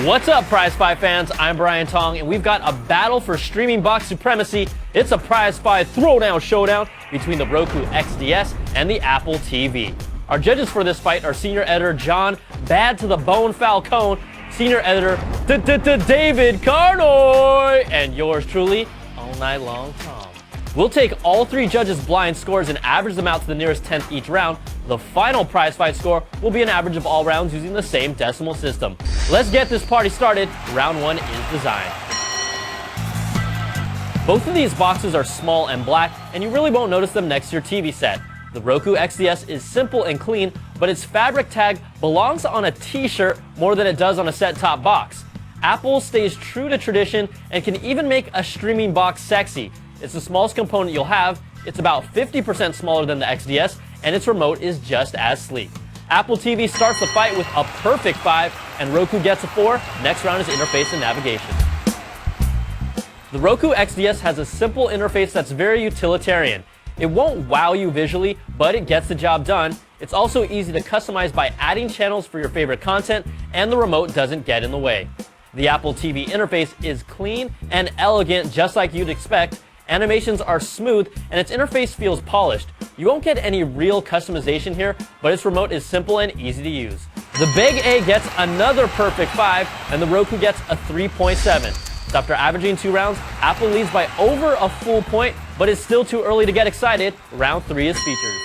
What's up, Prizefight fans? I'm Brian Tong, and we've got a battle for streaming box supremacy. It's a Prizefight throwdown showdown between the Roku XDS and the Apple TV. Our judges for this fight are senior editor John Bad to the Bone Falcone, senior editor David Carnoy, and yours truly, all night long Tom. We'll take all three judges' blind scores and average them out to the nearest 10th each round. The final Prizefight score will be an average of all rounds using the same decimal system. Let's get this party started. Round one is designed. Both of these boxes are small and black, and you really won't notice them next to your TV set. The Roku XDS is simple and clean, but its fabric tag belongs on a t-shirt more than it does on a set-top box. Apple stays true to tradition and can even make a streaming box sexy. It's the smallest component you'll have. It's about 50% smaller than the XDS, and its remote is just as sleek. Apple TV starts the fight with a perfect 5, and Roku gets a 4. Next round is interface and navigation. The Roku XDS has a simple interface that's very utilitarian. It won't wow you visually, but it gets the job done. It's also easy to customize by adding channels for your favorite content, and the remote doesn't get in the way. The Apple TV interface is clean and elegant, just like you'd expect. Animations are smooth, and its interface feels polished. You won't get any real customization here, but its remote is simple and easy to use. The Big A gets another perfect 5, and the Roku gets a 3.7. So after averaging 2 rounds, Apple leads by over a full point, but it's still too early to get excited. Round 3 is features.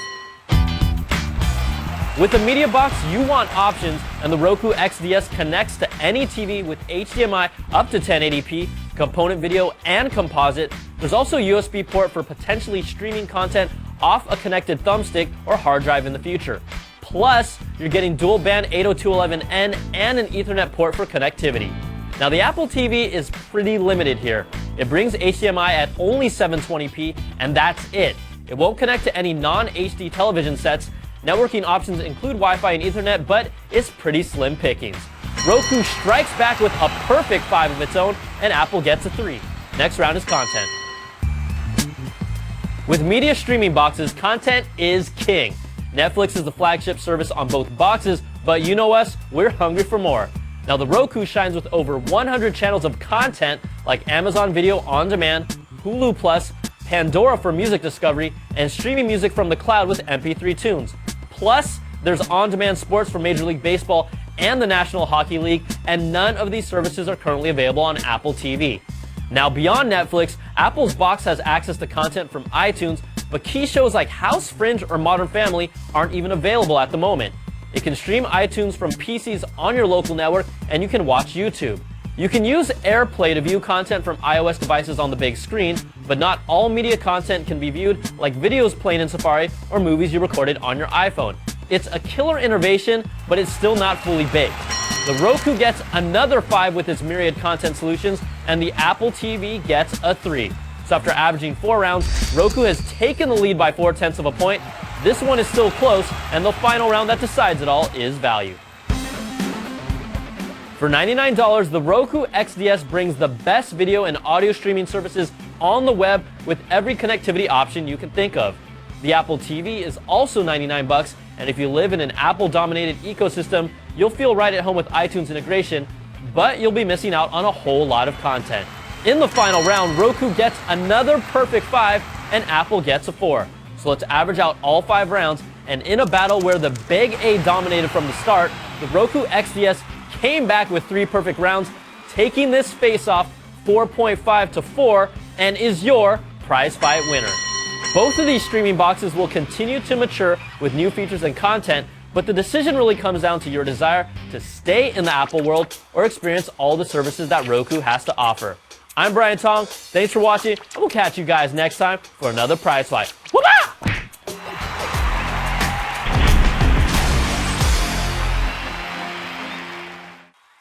With the media box, you want options, and the Roku XDS connects to any TV with HDMI up to 1080p, component video, and composite. There's also a USB port for potentially streaming content off a connected thumbstick or hard drive in the future. Plus, you're getting dual band 802.11n and an Ethernet port for connectivity. Now, the Apple TV is pretty limited here. It brings HDMI at only 720p, and that's it. It won't connect to any non-HD television sets. Networking options include Wi-Fi and Ethernet, but it's pretty slim pickings. Roku strikes back with a perfect 5 of its own, and Apple gets a 3. Next round is content. With media streaming boxes, content is king. Netflix is the flagship service on both boxes, but you know us, we're hungry for more. Now, the Roku shines with over 100 channels of content like Amazon Video On Demand, Hulu Plus, Pandora for music discovery, and streaming music from the cloud with MP3 tunes. Plus, there's on-demand sports for Major League Baseball and the National Hockey League, and none of these services are currently available on Apple TV. Now, beyond Netflix, Apple's box has access to content from iTunes, but key shows like House, Fringe, or Modern Family aren't even available at the moment. It can stream iTunes from PCs on your local network, and you can watch YouTube. You can use AirPlay to view content from iOS devices on the big screen, but not all media content can be viewed, like videos playing in Safari or movies you recorded on your iPhone. It's a killer innovation, but it's still not fully baked. The Roku gets another 5 with its myriad content solutions, and the Apple TV gets a 3. So after averaging 4 rounds, Roku has taken the lead by 0.4 of a point. This one is still close, and the final round that decides it all is value. For $99, the Roku XDS brings the best video and audio streaming services on the web with every connectivity option you can think of. The Apple TV is also $99, and if you live in an Apple-dominated ecosystem, you'll feel right at home with iTunes integration, but you'll be missing out on a whole lot of content. In the final round, Roku gets another perfect 5, and Apple gets a 4. So let's average out all 5 rounds, and in a battle where the Big A dominated from the start, the Roku XDS came back with 3 perfect rounds, taking this face-off 4.5 to 4, and is your Prizefight winner. Both of these streaming boxes will continue to mature with new features and content, but the decision really comes down to your desire to stay in the Apple world or experience all the services that Roku has to offer. I'm Brian Tong. Thanks for watching, and we'll catch you guys next time for another Prizefight. Whoop-ah!